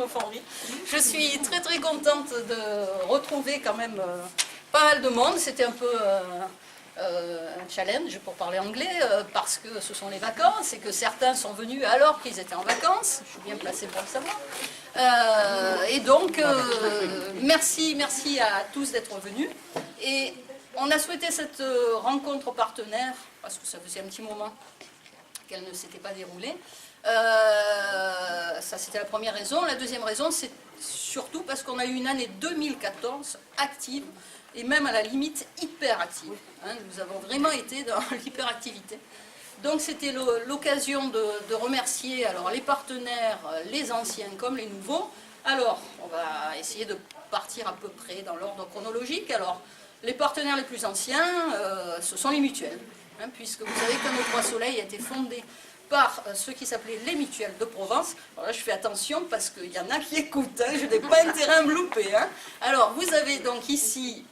me font rire. Je suis très très contente de retrouver quand même pas mal de monde. C'était un peu un challenge pour parler anglais, parce que ce sont les vacances et que certains sont venus alors qu'ils étaient en vacances. Je suis bien placée pour le savoir. Et donc, merci à tous d'être venus. Et on a souhaité cette rencontre partenaire, parce que ça faisait un petit moment qu'elle ne s'était pas déroulée. Ça, c'était la première raison. La deuxième raison, c'est surtout parce qu'on a eu une année 2014 active, et même à la limite hyperactive. Nous avons vraiment été dans l'hyperactivité. Donc c'était l'occasion de remercier alors, les partenaires, les anciens comme les nouveaux. Alors, on va essayer de partir à peu près dans l'ordre chronologique. Alors, les partenaires les plus anciens, ce sont les mutuelles, puisque vous savez que nos Trois Soleils a été fondé par ceux qui s'appelaient les mutuelles de Provence. Alors là, je fais attention parce qu'il y en a qui écoutent, je n'ai pas intérêt à me louper. Alors, vous avez donc ici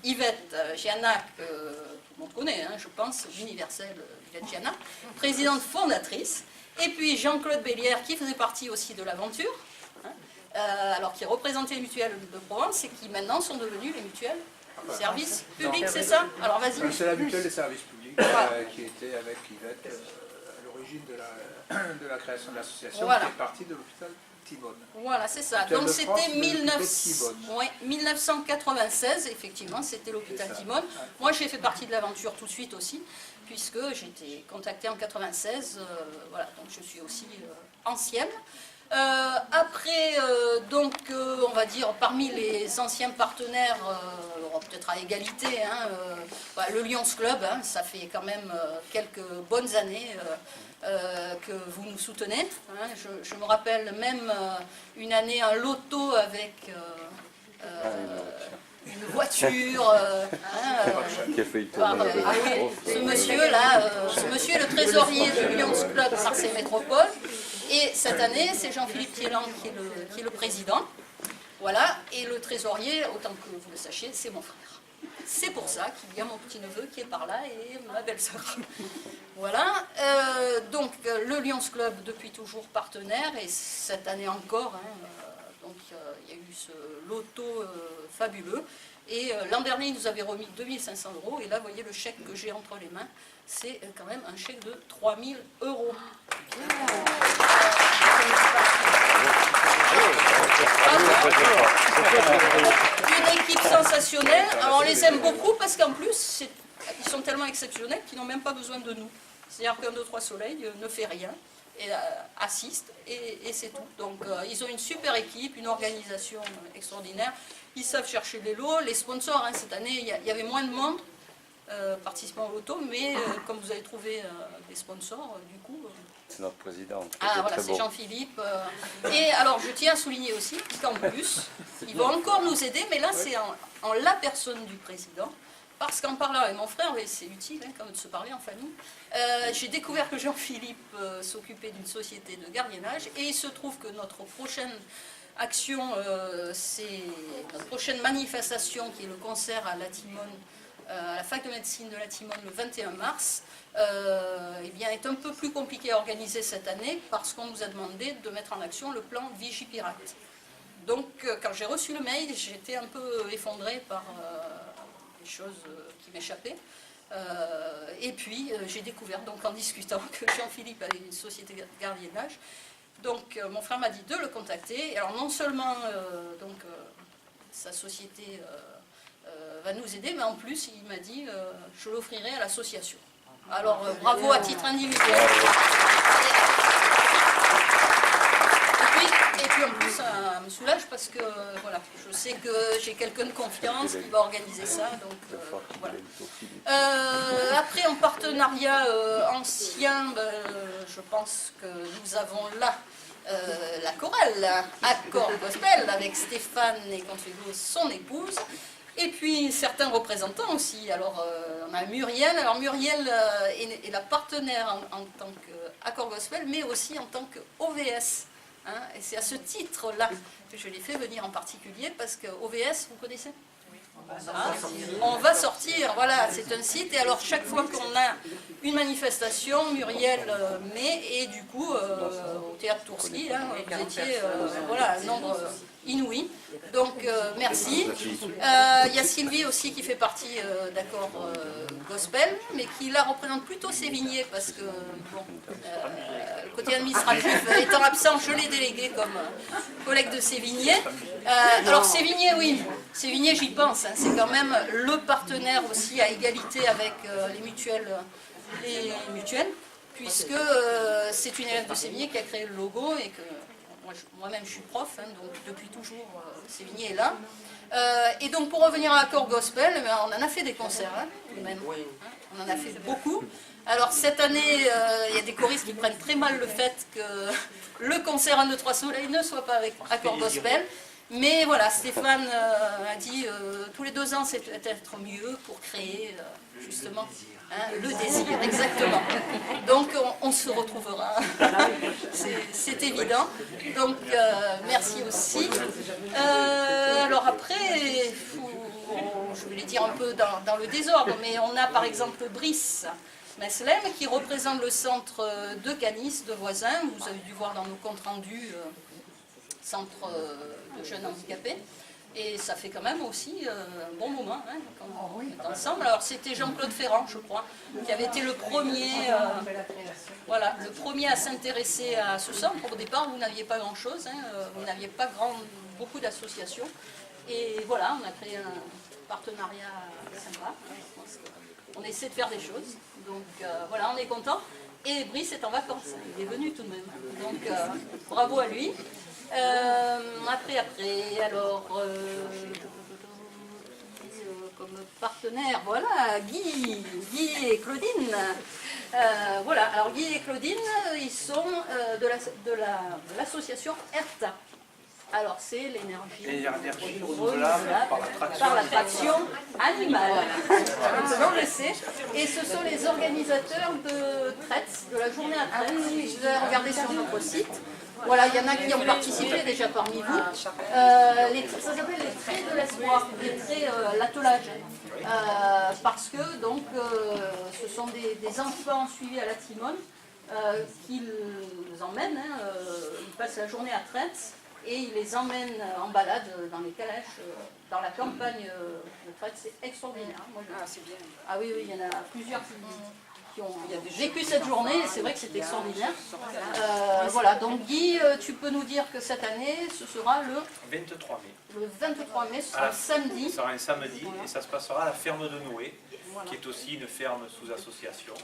Yvette Gianac, tout le monde connaît, je pense, l'universelle Yvette Gianac, présidente fondatrice, et puis Jean-Claude Bélière, qui faisait partie aussi de l'aventure, alors qui représentait les mutuelles de Provence, et qui maintenant sont devenues les mutuelles de services publics, c'est ça? Alors, vas-y. C'est la mutuelle des services publics qui était avec Yvette de la création de l'association, voilà. Qui est partie de l'hôpital Timone. Voilà, c'est ça. Donc c'était 1996, effectivement, c'était l'hôpital Timone. Moi, j'ai fait partie de l'aventure tout de suite aussi, puisque j'ai été contactée en 96, voilà, donc je suis aussi ancienne. Après, donc, on va dire, parmi les anciens partenaires, peut-être à égalité, le Lions Club, ça fait quand même quelques bonnes années que vous nous soutenez. Je me rappelle même une année un loto avec une voiture. Qui a fait tourner. Ce monsieur-là, ce monsieur est le trésorier du Lions Club Marseille Métropole. Et cette année, c'est Jean-Philippe Thiélan qui est le président. Voilà, et le trésorier, autant que vous le sachiez, c'est mon frère. C'est pour ça qu'il y a mon petit-neveu qui est par là et ma belle-sœur. Voilà, donc le Lions Club depuis toujours partenaire, et cette année encore, donc il y a eu ce loto fabuleux. Et l'an dernier, il nous avait remis 2500 €, et là, vous voyez le chèque que j'ai entre les mains, c'est quand même un chèque de 3000 €. Une équipe sensationnelle. Alors on les aime beaucoup parce qu'en plus, ils sont tellement exceptionnels qu'ils n'ont même pas besoin de nous. C'est-à-dire qu'un 2-3 Soleils ne fait rien, et assiste, et c'est tout. Donc ils ont une super équipe, une organisation extraordinaire. Ils savent chercher les lots, les sponsors. Cette année, il y avait moins de monde participant au loto, mais comme vous avez trouvé des sponsors, du coup... C'est notre président. Ah voilà, c'est Jean-Philippe. Et alors, je tiens à souligner aussi qu'en plus, ils vont encore nous aider, mais là, c'est en la personne du président. Parce qu'en parlant avec mon frère, et c'est utile quand même de se parler en famille, j'ai découvert que Jean-Philippe s'occupait d'une société de gardiennage, et il se trouve que notre prochaine action, c'est notre prochaine manifestation, qui est le concert à la Timone, à la fac de médecine de la Timone le 21 mars, eh bien, est un peu plus compliqué à organiser cette année parce qu'on nous a demandé de mettre en action le plan Vigipirate. Donc, quand j'ai reçu le mail, j'étais un peu effondrée par des choses qui m'échappaient. Et puis, j'ai découvert, donc, en discutant, que Jean-Philippe avait une société de gardiennage. Donc, mon frère m'a dit de le contacter. Alors, non seulement sa société va nous aider, mais en plus, il m'a dit je l'offrirai à l'association. Alors, bravo à titre individuel. Et puis en plus, ça me soulage parce que voilà, je sais que j'ai quelqu'un de confiance qui va organiser ça. Donc, voilà. Après, en partenariat ancien, je pense que nous avons là la chorale, Accord Gospel, avec Stéphane et Consuelo, son épouse. Et puis certains représentants aussi. Alors on a Muriel. Alors Muriel est la partenaire en tant qu'Accord Gospel, mais aussi en tant qu'OVS. Et c'est à ce titre-là que je l'ai fait venir en particulier, parce que OVS, vous connaissez? Oui. On va sortir, voilà, c'est un site. Et alors, chaque fois qu'on a une manifestation, Muriel met, et du coup, au théâtre Tourski, là, vous étiez, voilà, un nombre inouï. Donc, merci. Il y a Sylvie aussi qui fait partie d'accord gospel, mais qui la représente plutôt Sévigné, parce que, bon, le côté administratif étant absent, je l'ai délégué comme collègue de Sévigné. Alors, Sévigné, oui, Sévigné, j'y pense, hein, c'est quand même le partenaire aussi à égalité avec les mutuelles, puisque c'est une élève de Sévigné qui a créé le logo et que moi-même je suis prof, hein, donc depuis toujours Sévigné est là. Et donc pour revenir à l'accord gospel, on en a fait des concerts, hein, tout de même. On en a fait beaucoup. Alors cette année, il y a des choristes qui prennent très mal le fait que le concert 1, 2, 3 Soleil ne soit pas avec accord gospel. Mais voilà, Stéphane a dit tous les 2 ans c'est peut-être mieux pour créer justement le désir, exactement. Donc on se retrouvera, c'est évident. Donc merci aussi. Alors après, je vais les dire un peu dans le désordre, mais on a par exemple Brice Meslem qui représente le centre de Canis, de Voisins. Vous avez dû voir dans nos comptes rendus. Centre de jeunes handicapés, et ça fait quand même aussi un bon moment hein, quand on est ensemble. Alors c'était Jean-Claude Ferrand, je crois, qui avait été le premier, voilà, le premier à s'intéresser à ce centre. Au départ, vous n'aviez pas grand-chose, hein, vous n'aviez pas beaucoup d'associations, et voilà, on a créé un partenariat sympa. On essaie de faire des choses, donc voilà, on est content. Et Brice est en vacances, il est venu tout de même, donc bravo à lui. Après, alors, comme partenaire, voilà, Guy et Claudine. Voilà, alors Guy et Claudine, ils sont de l'association ERTA. Alors, c'est l'énergie renouvelable par l'attraction animale. On le sait. Et ce sont les organisateurs de Traite, de la journée à Traite. Vous avez regardé sur notre site. Voilà, il y en a qui ont participé déjà parmi vous. Ça s'appelle les traits de l'espoir, les traits, l'attelage. Parce que donc, ce sont des enfants suivis à la Timone qu'ils emmènent, hein, ils passent la journée à Traite et ils les emmènent en balade dans les calèches, dans la campagne de Traite. C'est extraordinaire. Moi, c'est bien. Ah oui, il y en a plusieurs qui ont vécu cette journée, et c'est vrai que c'est extraordinaire. Voilà, donc Guy, tu peux nous dire que cette année, ce sera le 23 mai. Le 23 mai, ce sera un samedi. Ce sera un samedi, et ça se passera à la ferme de Noé, qui est aussi une ferme sous association,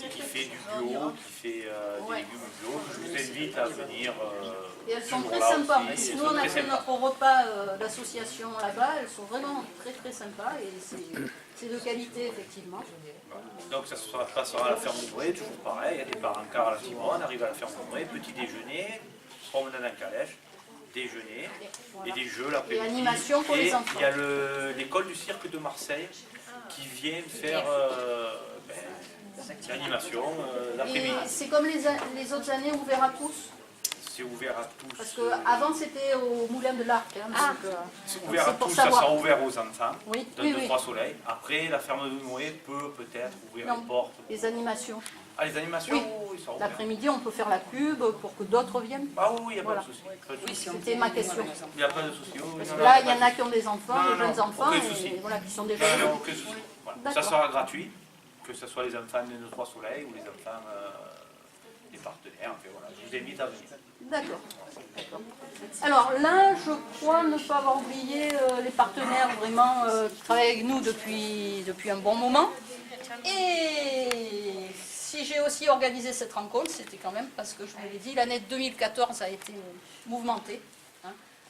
qui fait du bio, qui fait des légumes bio. Je vous invite à venir. Et elles sont très sympas. Nous, on a fait notre repas d'association là-bas, elles sont vraiment très très sympas, et c'est de qualité, effectivement. Donc ça se passera à la ferme de Noé, toujours pareil, il y a des parancars à la Timone, on arrive à la ferme de Noé, petit déjeuner, promenade en calèche, déjeuner, et des jeux l'après-midi. Et animation pour les enfants. Il y a l'école du cirque de Marseille qui vient faire l'animation l'après-midi. Et c'est comme les autres années, ouvert à tous? C'est ouvert à tous. Parce qu'avant c'était au Moulin de l'Arc. Hein, c'est ouvert à tous, ça sera ouvert aux enfants, oui, de 2-3 soleils. Après, la ferme de Noé peut peut-être ouvrir les portes. Les animations. Ah, les animations, oui. L'après-midi, on peut faire la pub pour que d'autres viennent. Ah oui, il n'y a pas de souci. Oui, c'était ma question. Il n'y a pas de souci. Parce que là, il y en a qui ont des enfants, des jeunes enfants, et voilà, qui sont déjà... Non, aucun souci. Voilà. Ça sera gratuit, que ce soit les enfants de 2-3 soleils ou les enfants des partenaires. Enfin, voilà. Je vous invite à venir. D'accord. Alors là, je crois ne pas avoir oublié les partenaires vraiment qui travaillent avec nous depuis un bon moment. Et si j'ai aussi organisé cette rencontre, c'était quand même parce que je vous l'ai dit, l'année 2014 a été mouvementée.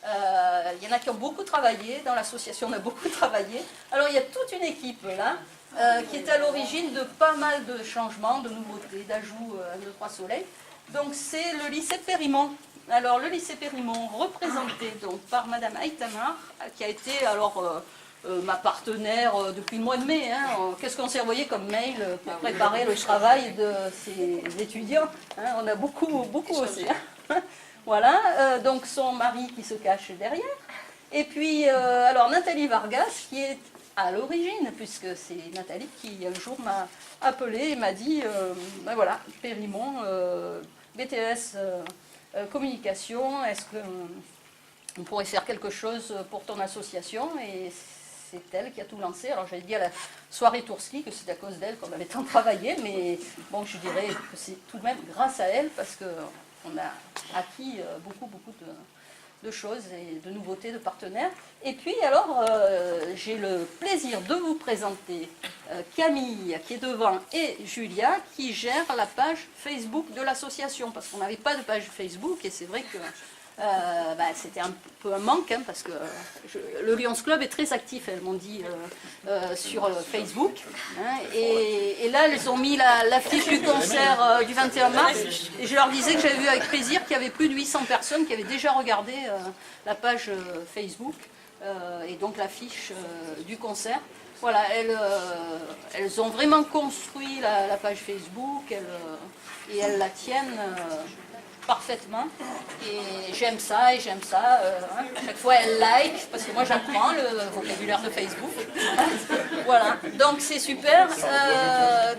Il y en a qui ont beaucoup travaillé, dans l'association on a beaucoup travaillé. Alors il y a toute une équipe là qui est à l'origine de pas mal de changements, de nouveautés, d'ajouts de 3 soleils. Donc c'est le lycée Périmont. Alors le lycée Périmont, représenté donc par Madame Aïtamar, qui a été alors ma partenaire depuis le mois de mai. Hein. Qu'est-ce qu'on s'est envoyé comme mail pour préparer le travail de ces étudiants, hein. On a beaucoup aussi. Hein. Voilà, donc son mari qui se cache derrière. Et puis, alors Nathalie Vargas, qui est à l'origine, puisque c'est Nathalie qui un jour m'a appelé et m'a dit, ben voilà, Périmont, BTS communication, est-ce qu'on pourrait faire quelque chose pour ton association? Et c'est elle qui a tout lancé. Alors j'avais dit à la soirée Tourski que c'est à cause d'elle qu'on avait tant travaillé, mais bon, je dirais que c'est tout de même grâce à elle, parce qu'on a acquis beaucoup de choses et de nouveautés, de partenaires. Et puis alors, j'ai le plaisir de vous présenter Camille qui est devant et Julia qui gèrent la page Facebook de l'association, parce qu'on n'avait pas de page Facebook et c'est vrai que c'était un peu un manque, hein, parce que le Lions Club est très actif, elles m'ont dit, sur Facebook. Hein, et là, elles ont mis l'affiche du concert du 21 mars. Et je leur disais que j'avais vu avec plaisir qu'il y avait plus de 800 personnes qui avaient déjà regardé la page Facebook et donc l'affiche du concert. Voilà, elles ont vraiment construit la page Facebook et elles la tiennent parfaitement, et j'aime ça, hein. Chaque fois elle like, parce que moi j'apprends le vocabulaire de Facebook, voilà, donc c'est super.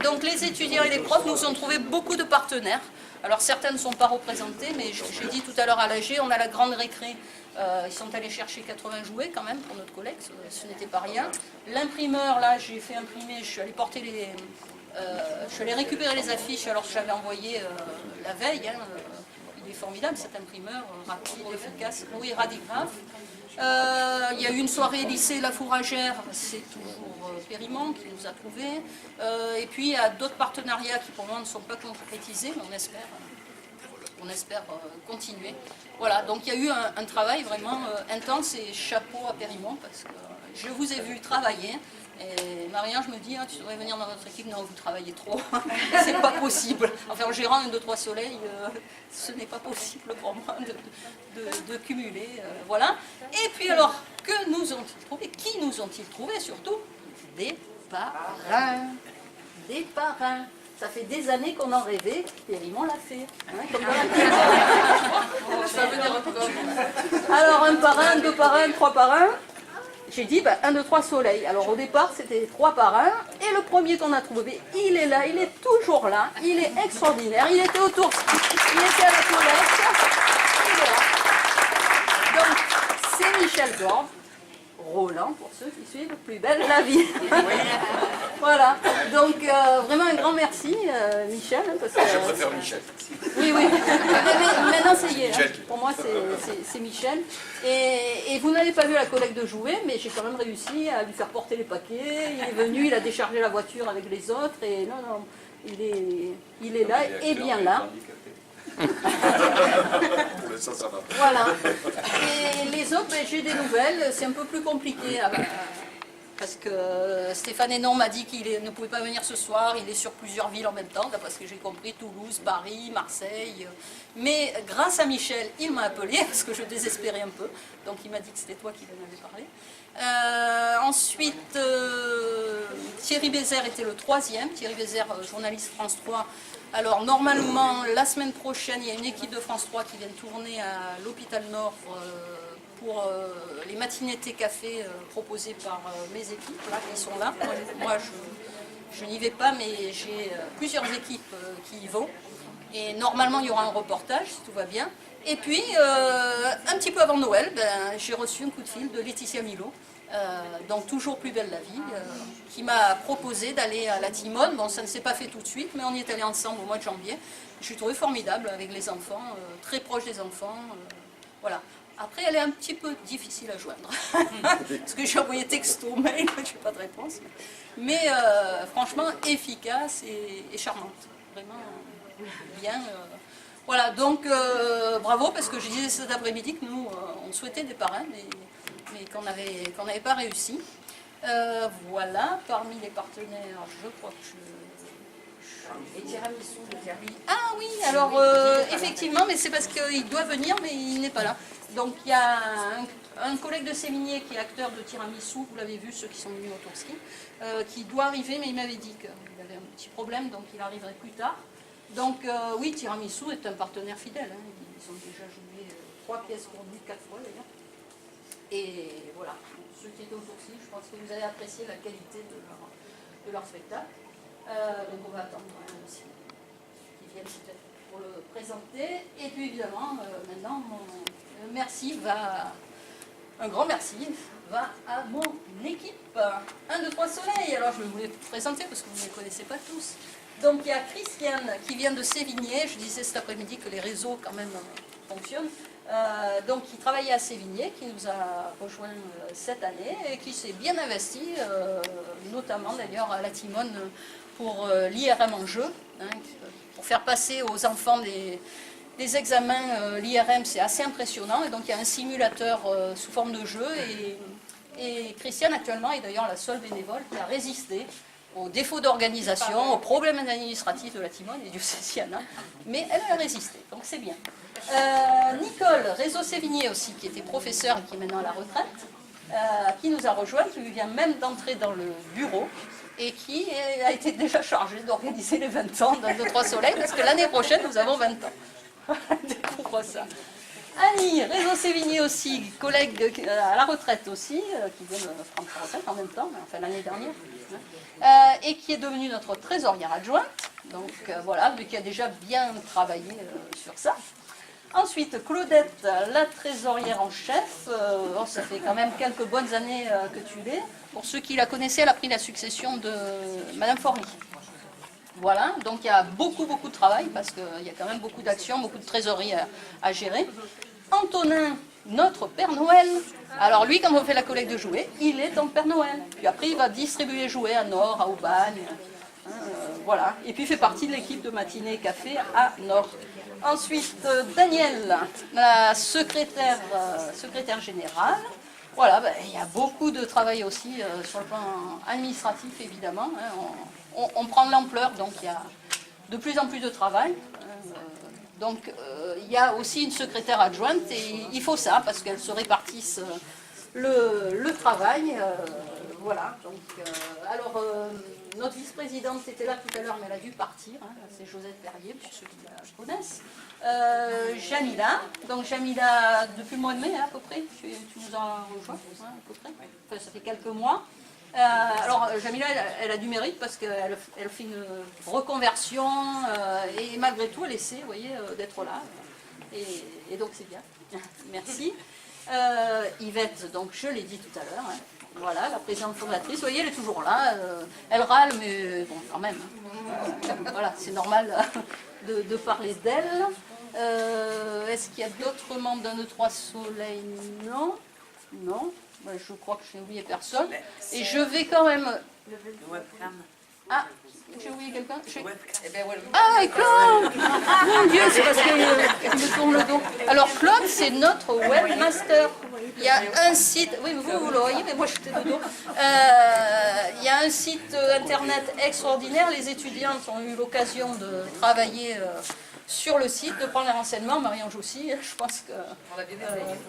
Donc les étudiants et les profs nous ont trouvé beaucoup de partenaires. Alors certains ne sont pas représentés, mais j'ai dit tout à l'heure à l'AG, on a la grande récré, ils sont allés chercher 80 jouets quand même pour notre collègue, ce n'était pas rien. L'imprimeur, là j'ai fait imprimer, je suis allée porter je suis allée récupérer les affiches alors que j'avais envoyé la veille, hein. Il est formidable cet imprimeur, rapide, efficace, oui, Radigraph. Il y a eu une soirée lycée La Fourragère, c'est toujours Périmont qui nous a trouvés. Et puis il y a d'autres partenariats qui pour le moment ne sont pas concrétisés, mais on espère continuer. Voilà, donc il y a eu un travail vraiment intense et chapeau à Périmont, parce que je vous ai vu travailler. Et Marianne, je me dis, hein, tu devrais venir dans notre équipe. Non, vous travaillez trop, c'est pas possible. Enfin, en gérant 1, 2, 3 soleils, ce n'est pas possible pour moi de cumuler. Voilà. Et puis alors, que nous ont-ils trouvé? Qui nous ont-ils trouvé surtout? Des parrains. Des parrains. Ça fait des années qu'on en rêvait, Périmont l'a fait. Hein, comme alors, un parrain, 2 parrains, 3 parrains. J'ai dit 1, 2, 3 soleils. Alors au départ c'était 3 parrains et le premier qu'on a trouvé, il est là, il est toujours là, il est extraordinaire, il était au Tourski, il était à la toilette, il est là. Donc c'est Michel Gorbe, Roland pour ceux qui suivent, Plus belle la vie. Voilà, donc vraiment un grand merci Michel. Parce que, je préfère Michel. Oui, mais maintenant ça y est, hein. Pour moi c'est Michel. Et vous n'avez pas vu la collecte de jouets, mais j'ai quand même réussi à lui faire porter les paquets. Il est venu, il a déchargé la voiture avec les autres, et non, il est là, et bien là. Voilà. Et les autres, j'ai des nouvelles, c'est un peu plus compliqué. Parce que Stéphane Hénon m'a dit qu'il ne pouvait pas venir ce soir, il est sur plusieurs villes en même temps, d'après ce que j'ai compris, Toulouse, Paris, Marseille. Mais grâce à Michel, il m'a appelé, parce que je désespérais un peu, donc il m'a dit que c'était toi qui en avais parlé. Ensuite, Thierry Bézère était le 3e, Thierry Bézère, journaliste France 3. Alors normalement, la semaine prochaine, il y a une équipe de France 3 qui vient tourner à l'hôpital Nord pour les matinées thé café proposées par mes équipes là, qui sont là. Moi je n'y vais pas, mais j'ai plusieurs équipes qui y vont. Et normalement il y aura un reportage si tout va bien. Et puis un petit peu avant Noël, j'ai reçu un coup de fil de Laetitia Milo, donc toujours Plus belle la vie, qui m'a proposé d'aller à la Timone. Bon, ça ne s'est pas fait tout de suite, mais on y est allé ensemble au mois de janvier. Je suis trouvée formidable avec les enfants, très proche des enfants. Voilà. Après, elle est un petit peu difficile à joindre, parce que j'ai envoyé texto, mail, je n'ai pas de réponse. Mais franchement, efficace et charmante. Vraiment bien. Voilà, donc bravo, parce que je disais cet après-midi que nous, on souhaitait des parrains, mais qu'on n'avait pas réussi. Voilà, parmi les partenaires, je crois que Et tiramisu de Jerry. Ah oui, alors effectivement, mais c'est parce qu'il doit venir, mais il n'est pas là. Donc il y a un collègue de Sévigné qui est acteur de tiramisu, vous l'avez vu, ceux qui sont venus au Tourski, qui doit arriver, mais il m'avait dit qu'il avait un petit problème, donc il arriverait plus tard. Donc oui, Tiramisu est un partenaire fidèle, hein. Ils ont déjà joué 3 pièces pour nous, 4 fois d'ailleurs. Et voilà, ceux qui étaient autour aussi, je pense que vous avez apprécié la qualité de leur spectacle. Donc on va attendre aussi qu'ils viennent peut-être pour le présenter. Et puis évidemment, maintenant, un grand merci va à mon équipe. 1, 2, 3 Soleil. Alors je vais vous les présenter parce que vous ne les connaissez pas tous. Donc il y a Christiane qui vient de Sévigné. Je disais cet après-midi que les réseaux quand même fonctionnent. Donc qui travaillait à Sévigné, qui nous a rejoint cette année et qui s'est bien investi, notamment d'ailleurs à la Timone pour l'IRM en jeu, hein, pour faire passer aux enfants des examens. L'IRM, c'est assez impressionnant, et donc il y a un simulateur sous forme de jeu, et Christiane actuellement est d'ailleurs la seule bénévole qui a résisté aux défauts d'organisation, aux problèmes administratifs de la Timone et du Cessiana, mais elle a résisté, donc c'est bien. Nicole, réseau Sévigné aussi, qui était professeur et qui est maintenant à la retraite, qui nous a rejoint, qui vient même d'entrer dans le bureau et qui a été déjà chargée d'organiser les 20 ans de 3 Soleil, parce que l'année prochaine, nous avons 20 ans. Découvre ça. Annie, réseau Sévigné aussi, collègue à la retraite aussi, qui vient de prendre sa retraite en même temps, enfin l'année dernière, et qui est devenue notre trésorière adjointe. Donc voilà, mais qui a déjà bien travaillé sur ça. Ensuite, Claudette, la trésorière en chef. Ça fait quand même quelques bonnes années que tu l'es. Pour ceux qui la connaissaient, elle a pris la succession de Madame Forly. Voilà, donc il y a beaucoup de travail parce qu'il y a quand même beaucoup d'actions, beaucoup de trésorerie à gérer. Antonin, notre Père Noël. Alors lui, quand on fait la collecte de jouets, il est en Père Noël. Puis après, il va distribuer les jouets à Nord, à Aubagne. Voilà, et puis il fait partie de l'équipe de matinée café à Nord. Ensuite, Danielle, la secrétaire générale. Voilà, il y a beaucoup de travail aussi sur le plan administratif, évidemment. On prend de l'ampleur, donc il y a de plus en plus de travail. Donc il y a aussi une secrétaire adjointe, et il faut ça, parce qu'elles se répartissent le travail. Voilà, donc, alors notre vice-présidente était là tout à l'heure, mais elle a dû partir, hein, c'est Josette Perrier, pour ceux qui la connaissent. Jamila, donc Jamila, depuis le mois de mai à peu près, tu nous as rejoint, hein, à peu près, enfin, ça fait quelques mois. Alors Jamila, elle a du mérite parce qu'elle fait une reconversion, et malgré tout elle essaie, vous voyez, d'être là, et donc c'est bien, merci. Yvette, donc je l'ai dit tout à l'heure, hein. Voilà, la présidente fondatrice, vous voyez, elle est toujours là, elle râle, mais bon, quand même, hein. Voilà, c'est normal de parler d'elle. Est-ce qu'il y a d'autres membres d'un 3 Soleil? Non. Non, je crois que je n'ai oublié personne. Et je vais quand même... Ah, j'ai oublié quelqu'un? Ah, et Claude! Mon Dieu, c'est parce qu'il me tourne le dos. Alors Claude, c'est notre webmaster. Il y a un site, oui, vous le voyez, mais moi j'étais de dos. Il y a un site internet extraordinaire. Les étudiantes ont eu l'occasion de travailler sur le site, de prendre les renseignements. Marie-Ange aussi, je pense que...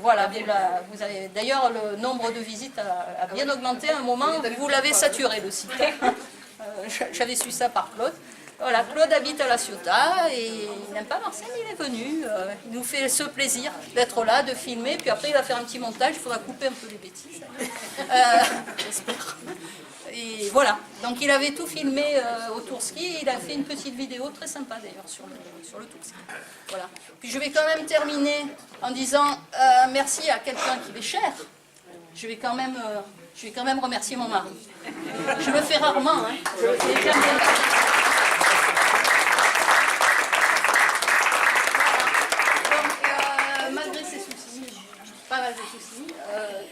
voilà, vous avez d'ailleurs le nombre de visites a bien augmenté à un moment où vous l'avez saturé, le site. J'avais su ça par Claude. Voilà, Claude habite à La Ciotat et il n'aime pas Marseille, il est venu. Il nous fait ce plaisir d'être là, de filmer, puis après il va faire un petit montage, il faudra couper un peu les bêtises. J'espère. Et voilà, donc il avait tout filmé au Tourski, et il a fait une petite vidéo très sympa d'ailleurs sur le Tourski. Voilà. Puis je vais quand même terminer en disant merci à quelqu'un qui m'est cher. Je vais quand même remercier mon mari. Je le fais rarement, hein. Je le fais jamais. Donc, malgré ses soucis, pas mal de soucis,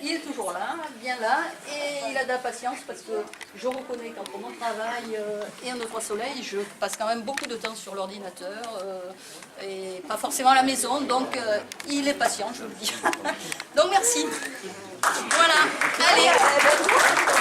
il est toujours là, bien là, et il a de la patience parce que je reconnais qu'entre mon travail et un 3 Soleil, je passe quand même beaucoup de temps sur l'ordinateur et pas forcément à la maison, donc il est patient, je vous le dis. Donc merci. Voilà, allez.